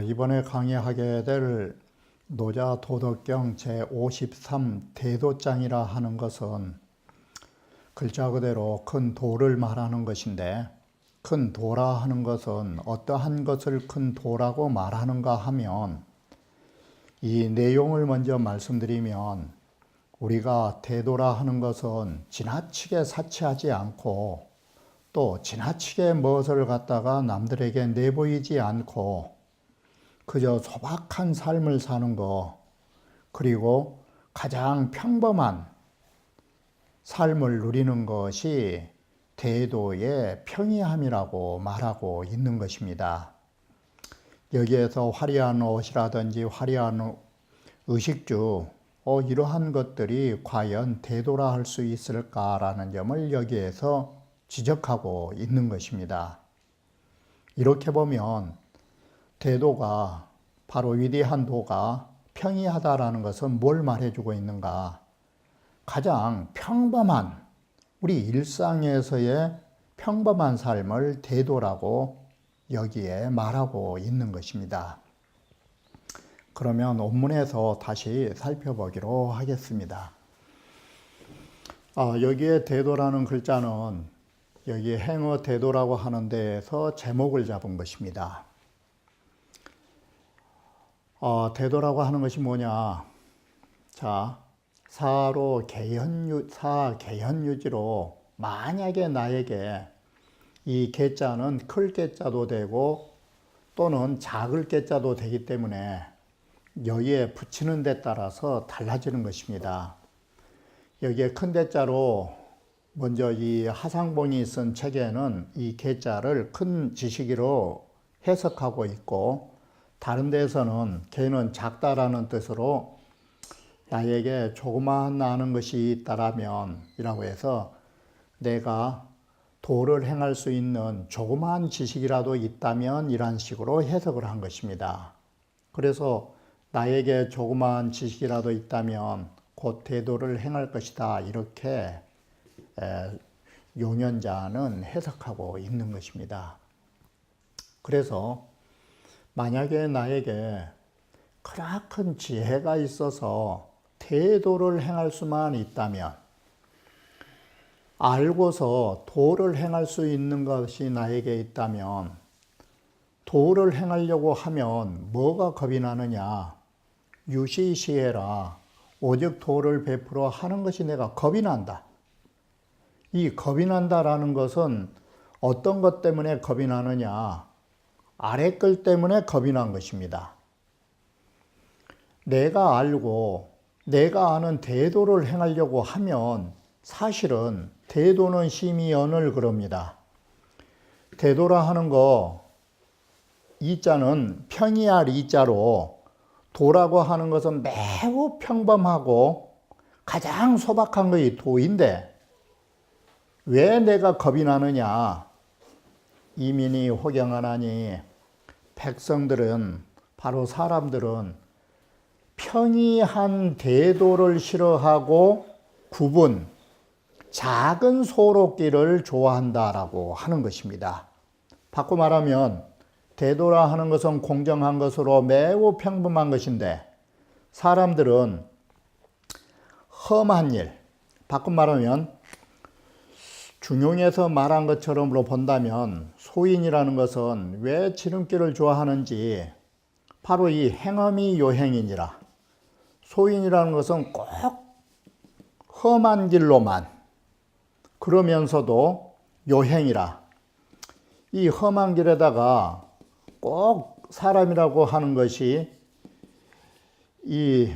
이번에 강의하게 될 노자 도덕경 제53 대도장이라 하는 것은 글자 그대로 큰 도를 말하는 것인데, 큰 도라 하는 것은 어떠한 것을 큰 도라고 말하는가 하면, 이 내용을 먼저 말씀드리면, 우리가 대도라 하는 것은 지나치게 사치하지 않고 또 지나치게 무엇을 갖다가 남들에게 내보이지 않고 그저 소박한 삶을 사는 거, 그리고 가장 평범한 삶을 누리는 것이 대도의 평이함이라고 말하고 있는 것입니다. 여기에서 화려한 옷이라든지 화려한 의식주, 이러한 것들이 과연 대도라 할 수 있을까라는 점을 여기에서 지적하고 있는 것입니다. 이렇게 보면 대도가, 바로 위대한 도가 평이하다라는 것은 뭘 말해주고 있는가? 가장 평범한, 우리 일상에서의 평범한 삶을 대도라고 여기에 말하고 있는 것입니다. 그러면 원문에서 다시 살펴보기로 하겠습니다. 여기에 대도라는 글자는 여기 행어 대도라고 하는 데에서 제목을 잡은 것입니다. 대도라고 하는 것이 뭐냐? 자, 개현유지로 만약에 나에게 이 개자는 클 개자도 되고 또는 작을 개자도 되기 때문에 여기에 붙이는 데 따라서 달라지는 것입니다. 여기에 큰 대자로 먼저 이 하상봉이 쓴 책에는 이 개자를 큰 지식으로 해석하고 있고, 다른 데서는 개는 작다라는 뜻으로 나에게 조그마한 아는 것이 있다라면 이라고 해서 내가 도를 행할 수 있는 조그마한 지식이라도 있다면 이란 식으로 해석을 한 것입니다. 그래서 나에게 조그마한 지식이라도 있다면 곧 대도를 행할 것이다, 이렇게 용연자는 해석하고 있는 것입니다. 그래서 만약에 나에게 크나큰 지혜가 있어서 대도를 행할 수만 있다면, 알고서 도를 행할 수 있는 것이 나에게 있다면, 도를 행하려고 하면 뭐가 겁이 나느냐? 유시시해라. 오직 도를 베풀어 하는 것이 내가 겁이 난다. 이 겁이 난다라는 것은 어떤 것 때문에 겁이 나느냐? 아래 걸 때문에 겁이 난 것입니다. 내가 알고 내가 아는 대도를 행하려고 하면 사실은 대도는 심히 언을 그럽니다. 대도라 하는 거, 이자는 평이할 이자로, 도라고 하는 것은 매우 평범하고 가장 소박한 것이 도인데 왜 내가 겁이 나느냐? 이민이 혹영하나니 백성들은, 바로 사람들은 평이한 대도를 싫어하고 굽은 작은 소롭기를 좋아한다라고 하는 것입니다. 바꿔 말하면 대도라 하는 것은 공정한 것으로 매우 평범한 것인데, 사람들은 험한 일, 바꿔 말하면 중용에서 말한 것처럼으로 본다면 소인이라는 것은 왜 지름길을 좋아하는지, 바로 이 행엄이 요행이니라. 소인이라는 것은 꼭 험한 길로만, 그러면서도 요행이라. 이 험한 길에다가 꼭 사람이라고 하는 것이 이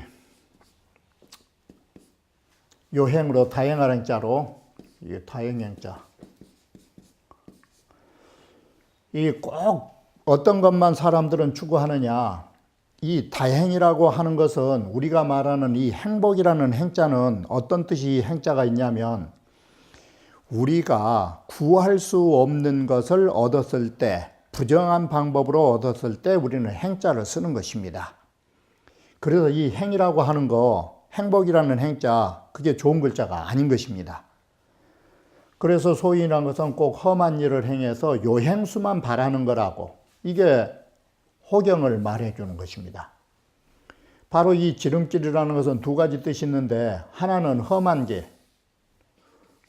요행으로 다행하는 자로, 이 다행행자, 이 꼭 어떤 것만 사람들은 추구하느냐? 이 다행이라고 하는 것은, 우리가 말하는 이 행복이라는 행자는 어떤 뜻이 행자가 있냐면 우리가 구할 수 없는 것을 얻었을 때, 부정한 방법으로 얻었을 때 우리는 행자를 쓰는 것입니다. 그래서 이 행이라고 하는 거, 행복이라는 행자, 그게 좋은 글자가 아닌 것입니다. 그래서 소인이라는 것은 꼭 험한 일을 행해서 요행수만 바라는 거라고, 이게 호경을 말해주는 것입니다. 바로 이 지름길이라는 것은 두 가지 뜻이 있는데, 하나는 험한 길,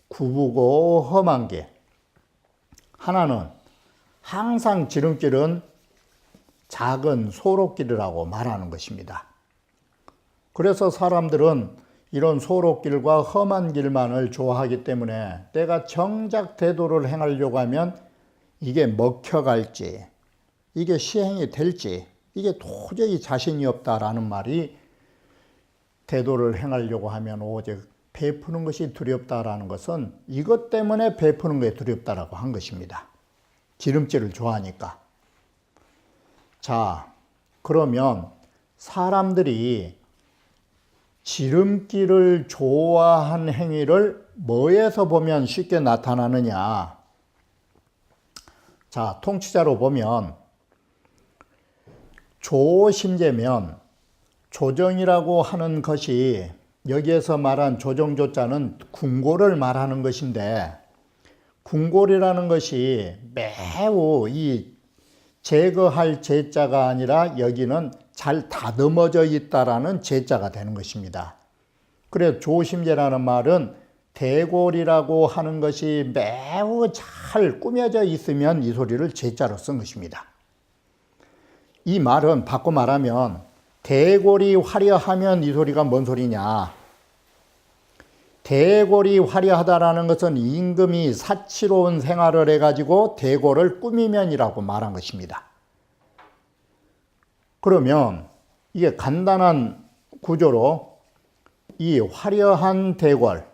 굽고 험한 길. 하나는 항상 지름길은 작은 소록길이라고 말하는 것입니다. 그래서 사람들은 이런 소록길과 험한 길만을 좋아하기 때문에 내가 정작 대도를 행하려고 하면 이게 먹혀갈지, 이게 시행이 될지, 이게 도저히 자신이 없다라는 말이, 대도를 행하려고 하면 오직 베푸는 것이 두렵다라는 것은 이것 때문에 베푸는 게 두렵다라고 한 것입니다. 기름칠을 좋아하니까. 자, 그러면 사람들이 지름길을 좋아한 행위를 뭐에서 보면 쉽게 나타나느냐? 자, 통치자로 보면 조심제면, 조정이라고 하는 것이, 여기에서 말한 조정조자는 궁궐을 말하는 것인데, 궁궐이라는 것이 매우 이 제거할 제자가 아니라 여기는 잘 다듬어져 있다라는 제자가 되는 것입니다. 그래서 조심제라는 말은 대궐이라고 하는 것이 매우 잘 꾸며져 있으면 이 소리를 제자로 쓴 것입니다. 이 말은 바꿔 말하면 대궐이 화려하면 이 소리가 뭔 소리냐? 대궐이 화려하다라는 것은 임금이 사치로운 생활을 해가지고 대궐을 꾸미면이라고 말한 것입니다. 그러면 이게 간단한 구조로 이 화려한 대궐,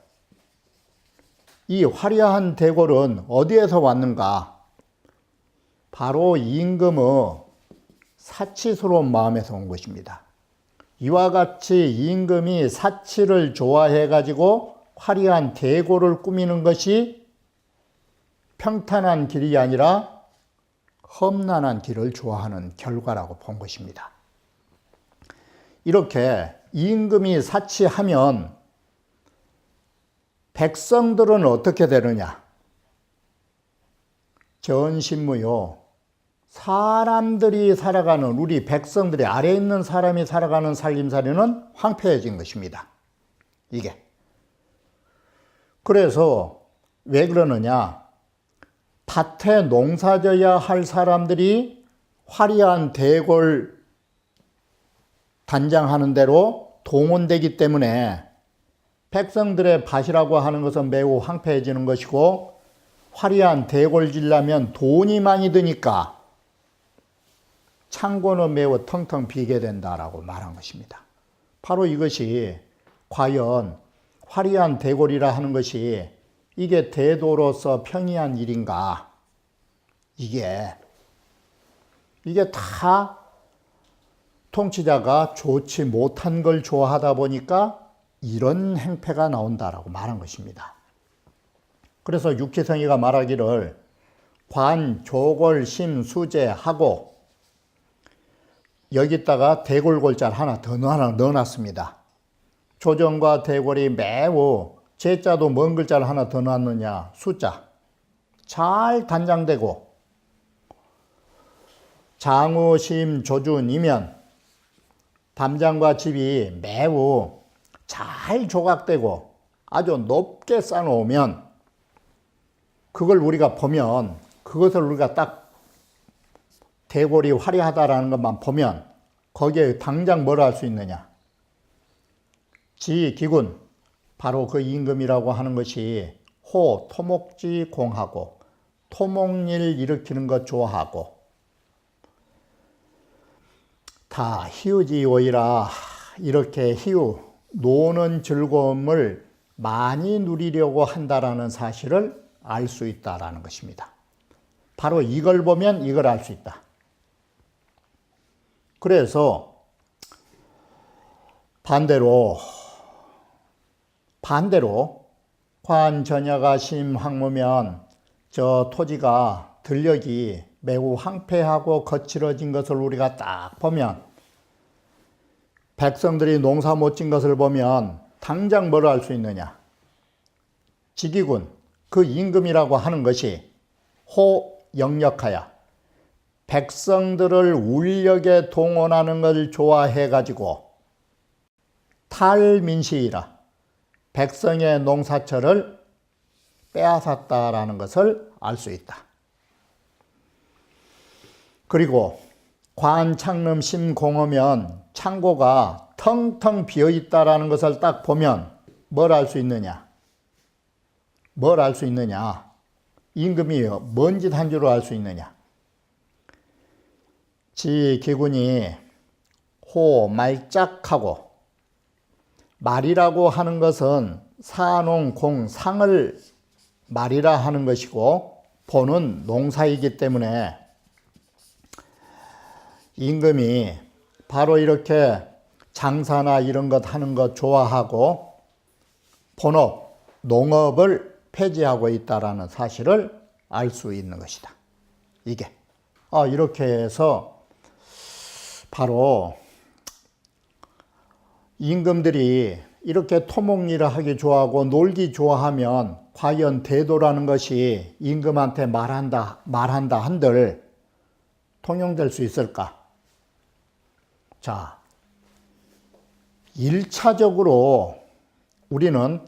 이 화려한 대궐은 어디에서 왔는가? 바로 임금의 사치스러운 마음에서 온 것입니다. 이와 같이 임금이 사치를 좋아해가지고 화려한 대궐을 꾸미는 것이 평탄한 길이 아니라 험난한 길을 좋아하는 결과라고 본 것입니다. 이렇게 임금이 사치하면 백성들은 어떻게 되느냐? 전신무요. 사람들이 살아가는, 우리 백성들이 아래에 있는 사람이 살아가는 살림살이는 황폐해진 것입니다. 이게. 그래서 왜 그러느냐? 밭에 농사져야 할 사람들이 화려한 대궐 단장하는 대로 동원되기 때문에 백성들의 밭이라고 하는 것은 매우 황폐해지는 것이고, 화려한 대궐 지려면 돈이 많이 드니까 창고는 매우 텅텅 비게 된다라고 말한 것입니다. 바로 이것이 과연 화려한 대궐이라 하는 것이 이게 대도로서 평이한 일인가? 이게 다 통치자가 좋지 못한 걸 좋아하다 보니까 이런 행패가 나온다라고 말한 것입니다. 그래서 육지성이가 말하기를 관, 조골, 심, 수제 하고 여기다가 대골골자를 하나 더 넣어놨습니다. 조정과 대골이 매우, 제자도 뭔 글자를 하나 더 넣었느냐? 숫자. 잘 단장되고, 장우, 심, 조준이면 담장과 집이 매우 잘 조각되고 아주 높게 쌓아놓으면, 그걸 우리가 보면, 그것을 우리가 딱 대골이 화려하다라는 것만 보면 거기에 당장 뭘 할 수 있느냐? 지, 기군, 바로 그 임금이라고 하는 것이 호, 토목지 공하고 토목일 일으키는 것 좋아하고 다 희우지오이라, 이렇게 노는 즐거움을 많이 누리려고 한다라는 사실을 알 수 있다라는 것입니다. 바로 이걸 보면 이걸 알 수 있다. 그래서 반대로 관전야가 심황무면 저 토지가 들녘이 매우 황폐하고 거칠어진 것을 우리가 딱 보면, 백성들이 농사 못 진 것을 보면 당장 뭘 알 수 있느냐? 직위군, 그 임금이라고 하는 것이 호영력하여 백성들을 울력에 동원하는 것을 좋아해가지고 탈민시이라 백성의 농사철을 빼앗았다라는 것을 알 수 있다. 그리고 관창릉 심공허면 창고가 텅텅 비어있다라는 것을 딱 보면 뭘 알 수 있느냐? 뭘 알 수 있느냐? 임금이 뭔 짓 한 줄로 알 수 있느냐? 지기군이 호 말짝하고, 말이라고 하는 것은 사농 공 상을 말이라 하는 것이고 보는 농사이기 때문에 임금이 바로 이렇게 장사나 이런 것 하는 것 좋아하고 본업, 농업을 폐지하고 있다라는 사실을 알 수 있는 것이다. 이게 이렇게 해서 바로 임금들이 이렇게 토목일을 하기 좋아하고 놀기 좋아하면 과연 대도라는 것이 임금한테 말한다 한들 통용될 수 있을까? 자, 1차적으로 우리는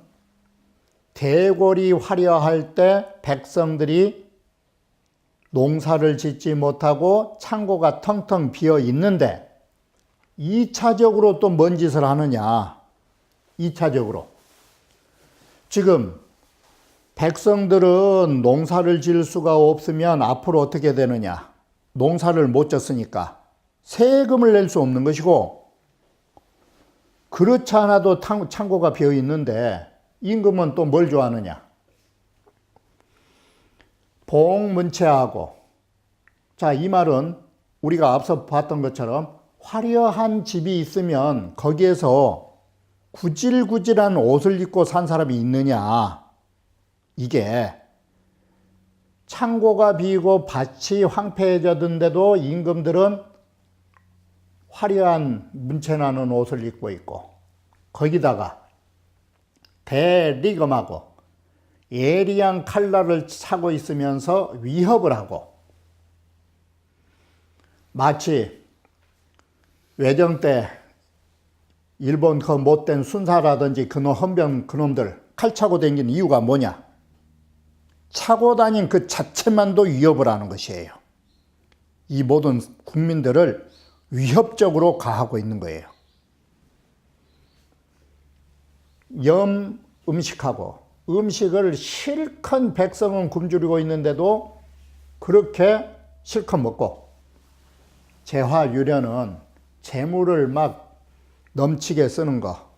대궐이 화려할 때 백성들이 농사를 짓지 못하고 창고가 텅텅 비어 있는데 2차적으로 또 뭔 짓을 하느냐? 2차적으로 지금 백성들은 농사를 지을 수가 없으면 앞으로 어떻게 되느냐? 농사를 못 졌으니까 세금을 낼 수 없는 것이고, 그렇지 않아도 창고가 비어 있는데 임금은 또 뭘 좋아하느냐? 봉문채하고, 자, 이 말은 우리가 앞서 봤던 것처럼 화려한 집이 있으면 거기에서 구질구질한 옷을 입고 산 사람이 있느냐? 이게 창고가 비고 밭이 황폐해졌는데도 임금들은 화려한 문채나는 옷을 입고 있고, 거기다가 대리검하고 예리한 칼날을 차고 있으면서 위협을 하고, 마치 외정 때 일본 그 못된 순사라든지 그놈 헌병 그놈들 칼 차고 다니는 이유가 뭐냐? 차고 다닌 그 자체만도 위협을 하는 것이에요. 이 모든 국민들을 위협적으로 가하고 있는 거예요. 음식하고, 음식을 실컷 백성은 굶주리고 있는데도 그렇게 실컷 먹고, 재화유려는 재물을 막 넘치게 쓰는 거,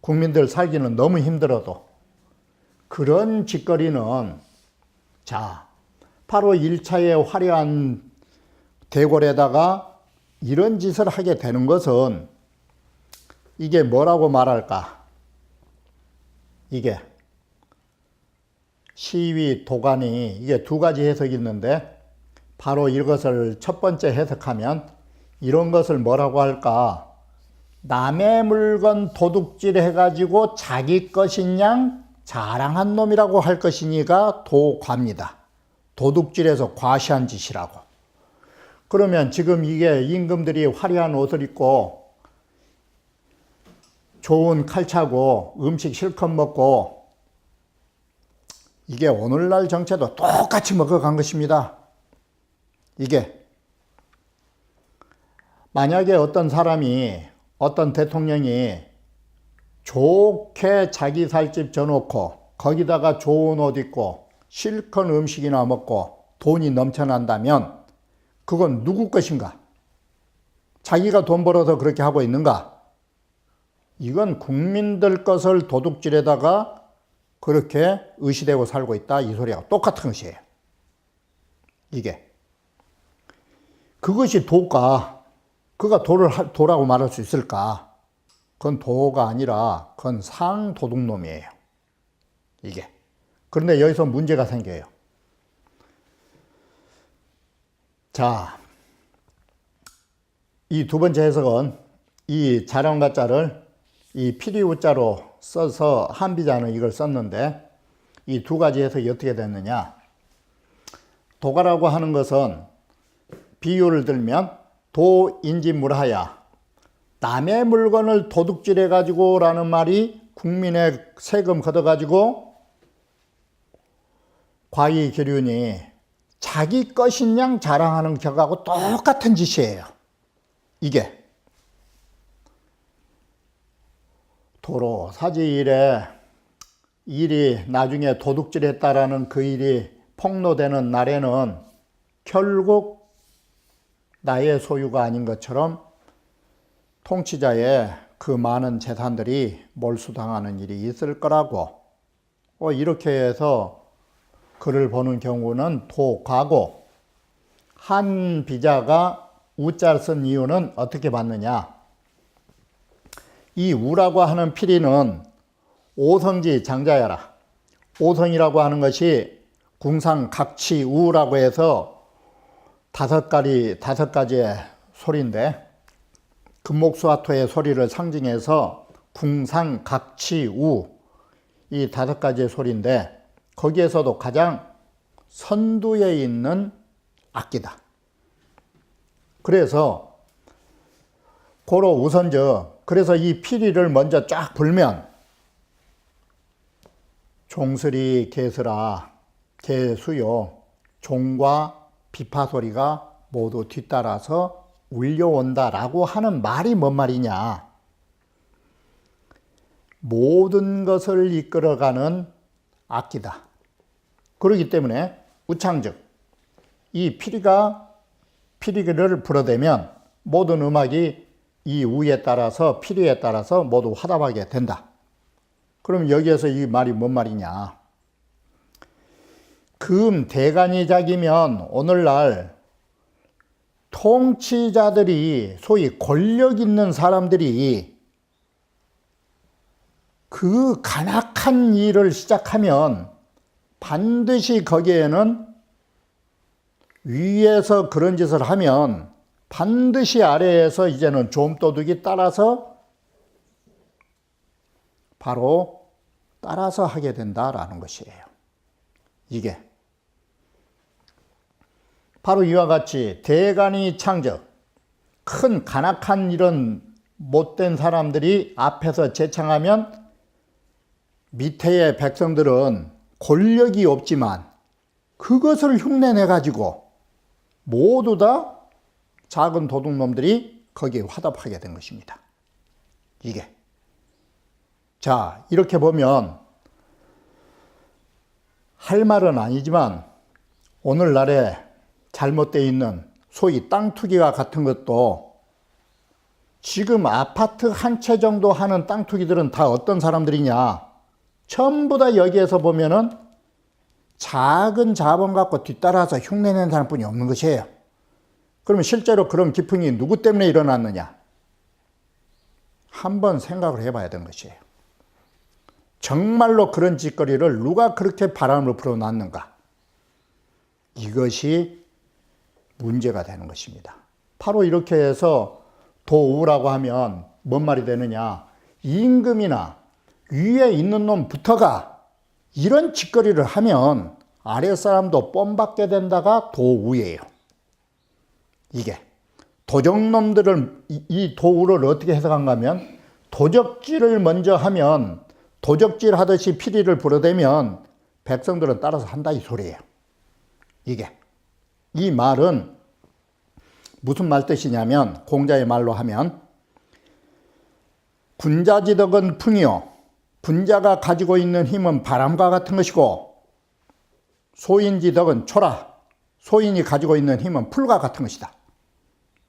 국민들 살기는 너무 힘들어도 그런 짓거리는, 자, 바로 1차의 화려한 대궐에다가 이런 짓을 하게 되는 것은 이게 뭐라고 말할까? 이게 시위 도가니, 이게 두 가지 해석이 있는데, 바로 이것을 첫 번째 해석하면 이런 것을 뭐라고 할까? 남의 물건 도둑질 해가지고 자기 것인 양 자랑한 놈이라고 할 것이니까 도과입니다. 도둑질해서 과시한 짓이라고. 그러면 지금 이게 임금들이 화려한 옷을 입고 좋은 칼 차고 음식 실컷 먹고, 이게 오늘날 정체도 똑같이 먹어간 것입니다. 이게 만약에 어떤 사람이, 어떤 대통령이 좋게 자기 살집 져놓고 거기다가 좋은 옷 입고 실컷 음식이나 먹고 돈이 넘쳐난다면 그건 누구 것인가? 자기가 돈 벌어서 그렇게 하고 있는가? 이건 국민들 것을 도둑질에다가 그렇게 의시되고 살고 있다, 이 소리하고 똑같은 것이에요. 이게 그것이 도가, 그가 도라고 말할 수 있을까? 그건 도가 아니라 그건 상도둑놈이에요. 이게. 그런데 여기서 문제가 생겨요. 자, 이 두 번째 해석은 이 자령가자를 이 피리우자로 써서 한비자는 이걸 썼는데 이 두 가지 해석이 어떻게 됐느냐. 도가라고 하는 것은 비유를 들면 도인지물하야 남의 물건을 도둑질해 가지고 라는 말이 국민의 세금 걷어 가지고 과이 기륜이 자기 것인 양 자랑하는 격하고 똑같은 짓이에요. 이게 도로 사지일에 일이 나중에 도둑질했다라는 그 일이 폭로되는 날에는 결국 나의 소유가 아닌 것처럼 통치자의 그 많은 재산들이 몰수당하는 일이 있을 거라고 이렇게 해서 글을 보는 경우는 도가고, 한 비자가 우자를 쓴 이유는 어떻게 봤느냐. 이 우라고 하는 피리는 오성지 장자야라. 오성이라고 하는 것이 궁상각치우라고 해서 다섯 가지의 소리인데 금목수화토의 소리를 상징해서 궁상각치우 이 다섯 가지의 소리인데 거기에서도 가장 선두에 있는 악기다. 그래서 고로 우선저 그래서 이 피리를 먼저 쫙 불면 종스리 개스라 개수요 종과 비파 소리가 모두 뒤따라서 울려온다라고 하는 말이 뭔 말이냐. 모든 것을 이끌어가는 악기다. 그렇기 때문에 우창즉 이 피리를 불어대면 모든 음악이 이 우에 따라서 피리에 따라서 모두 화답하게 된다. 그럼 여기에서 이 말이 뭔 말이냐. 금 대간이 작이면 오늘날 통치자들이 소위 권력 있는 사람들이 그 간악한 일을 시작하면 반드시 거기에는 위에서 그런 짓을 하면 반드시 아래에서 이제는 좀도둑이 따라서 바로 따라서 하게 된다라는 것이에요. 이게 바로 이와 같이 대간이 창적, 큰 간악한 이런 못된 사람들이 앞에서 제창하면 밑에의 백성들은 권력이 없지만 그것을 흉내내 가지고 모두 다 작은 도둑놈들이 거기에 화답하게 된 것입니다. 이게. 자, 이렇게 보면 할 말은 아니지만 오늘날에 잘못되어 있는 소위 땅 투기와 같은 것도 지금 아파트 한 채 정도 하는 땅 투기들은 다 어떤 사람들이냐. 전부 다 여기에서 보면은 작은 자본 갖고 뒤따라서 흉내낸 사람뿐이 없는 것이에요. 그러면 실제로 그런 기풍이 누구 때문에 일어났느냐? 한번 생각을 해봐야 되는 것이에요. 정말로 그런 짓거리를 누가 그렇게 바람을 불어놨는가? 이것이 문제가 되는 것입니다. 바로 이렇게 해서 도우라고 하면 뭔 말이 되느냐? 임금이나 위에 있는 놈부터가 이런 짓거리를 하면 아랫사람도 뽐받게 된다가 도우예요. 이게 도적놈들을 이 도우를 어떻게 해석한가 하면 도적질을 먼저 하면 도적질 하듯이 피리를 불어대면 백성들은 따라서 한다 이 소리예요. 이게 이 말은 무슨 말 뜻이냐면 공자의 말로 하면 분자지덕은 풍이요 분자가 가지고 있는 힘은 바람과 같은 것이고 소인지덕은 초라 소인이 가지고 있는 힘은 풀과 같은 것이다.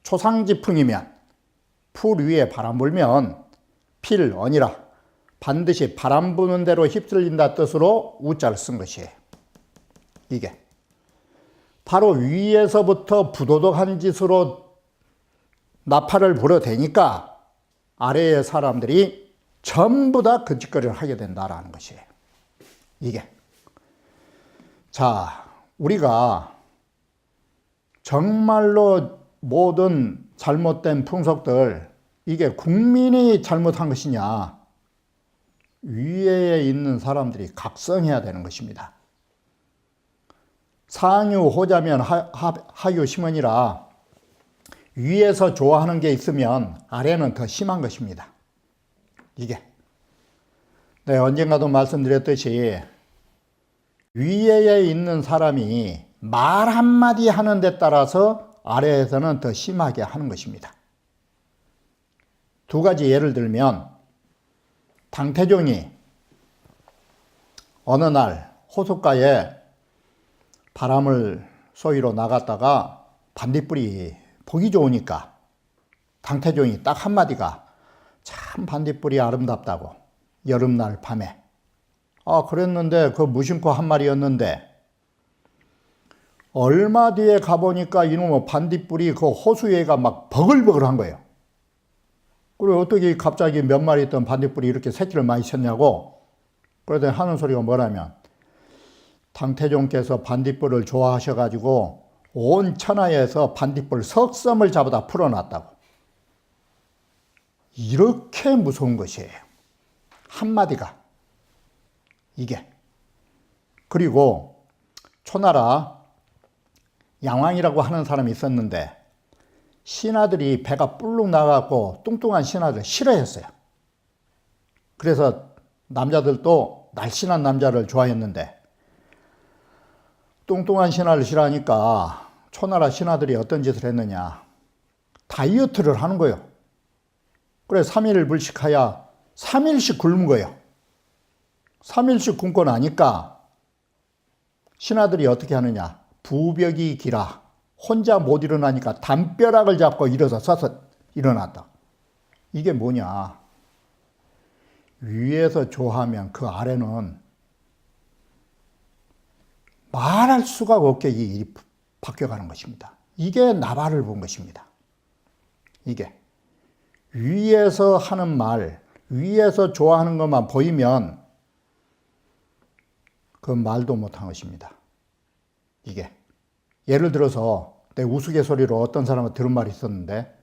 초상지풍이면 풀 위에 바람 불면 필언이라 반드시 바람 부는 대로 휩쓸린다 뜻으로 우자를 쓴 것이에요. 이게 바로 위에서부터 부도덕한 짓으로 나팔을 불어대니까 아래의 사람들이 전부 다 그 짓거리를 하게 된다라는 것이에요. 이게. 자, 우리가 정말로 모든 잘못된 풍속들, 이게 국민이 잘못한 것이냐, 위에 있는 사람들이 각성해야 되는 것입니다. 상유 호자면 하유 심언이라 위에서 좋아하는 게 있으면 아래는 더 심한 것입니다. 이게. 네, 언젠가도 말씀드렸듯이 위에 있는 사람이 말 한마디 하는 데 따라서 아래에서는 더 심하게 하는 것입니다. 두 가지 예를 들면 당태종이 어느 날 호숫가에 바람을 쏘이러 나갔다가 반딧불이 보기 좋으니까 당태종이 딱 한마디가 참 반딧불이 아름답다고, 여름날 밤에. 그랬는데 그 무심코 한 말이었는데 얼마 뒤에 가보니까 이놈의 반딧불이 그 호수에가 막 버글버글한 거예요. 그리고 어떻게 갑자기 몇 마리 있던 반딧불이 이렇게 새끼를 많이 쳤냐고. 그러더니 하는 소리가 뭐냐면 당태종께서 반딧불을 좋아하셔가지고 온 천하에서 반딧불 석섬을 잡아다 풀어놨다고. 이렇게 무서운 것이에요. 한마디가. 이게. 그리고 초나라 양왕이라고 하는 사람이 있었는데 신하들이 배가 뿔룩 나가고 뚱뚱한 신하들 싫어했어요. 그래서 남자들도 날씬한 남자를 좋아했는데 뚱뚱한 신하를 싫어하니까 초나라 신하들이 어떤 짓을 했느냐. 다이어트를 하는 거예요. 그래 3일 불식하야 3일씩 굶은 거예요. 3일씩 굶고 나니까 신하들이 어떻게 하느냐. 부벽이 기라. 혼자 못 일어나니까 담벼락을 잡고 일어서서 일어났다. 이게 뭐냐. 위에서 좋아하면 그 아래는 말할 수가 없게 이 일이 바뀌어가는 것입니다. 이게 나발을 본 것입니다. 이게 위에서 하는 말, 위에서 좋아하는 것만 보이면 그 말도 못한 것입니다. 이게 예를 들어서 내 우스갯소리로 어떤 사람은 들은 말이 있었는데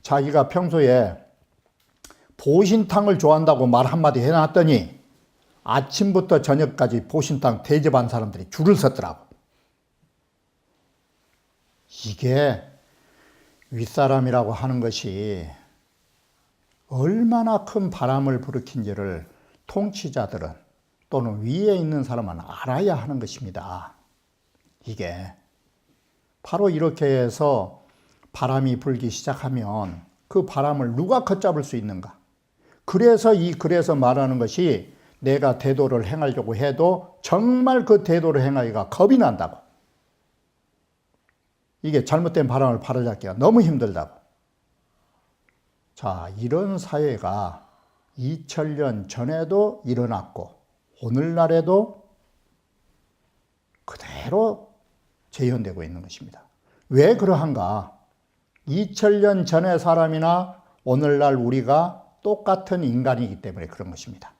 자기가 평소에 보신탕을 좋아한다고 말 한마디 해놨더니 아침부터 저녁까지 보신탕 대접한 사람들이 줄을 섰더라고. 이게 윗사람이라고 하는 것이 얼마나 큰 바람을 불이킨지를 통치자들은 또는 위에 있는 사람은 알아야 하는 것입니다. 이게 바로 이렇게 해서 바람이 불기 시작하면 그 바람을 누가 걷잡을 수 있는가? 그래서 이 글에서 말하는 것이 내가 대도를 행하려고 해도 정말 그 대도를 행하기가 겁이 난다고. 이게 잘못된 바람을 바로잡기가 너무 힘들다고. 자, 이런 사회가 2000년 전에도 일어났고 오늘날에도 그대로 재현되고 있는 것입니다. 왜 그러한가? 2000년 전의 사람이나 오늘날 우리가 똑같은 인간이기 때문에 그런 것입니다.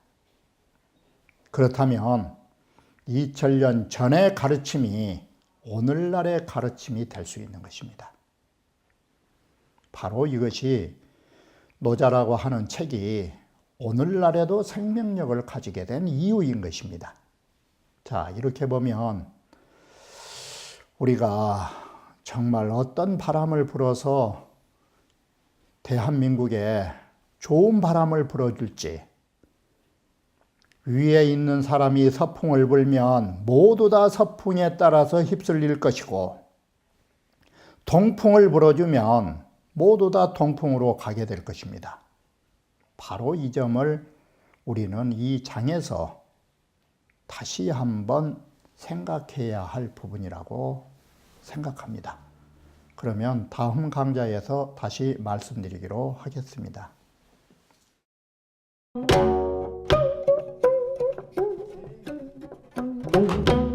그렇다면 2000년 전의 가르침이 오늘날의 가르침이 될 수 있는 것입니다. 바로 이것이 노자라고 하는 책이 오늘날에도 생명력을 가지게 된 이유인 것입니다. 자, 이렇게 보면 우리가 정말 어떤 바람을 불어서 대한민국에 좋은 바람을 불어줄지, 위에 있는 사람이 서풍을 불면 모두 다 서풍에 따라서 휩쓸릴 것이고 동풍을 불어주면 모두 다 동풍으로 가게 될 것입니다. 바로 이 점을 우리는 이 장에서 다시 한번 생각해야 할 부분이라고 생각합니다. 그러면 다음 강좌에서 다시 말씀드리기로 하겠습니다. Thank you.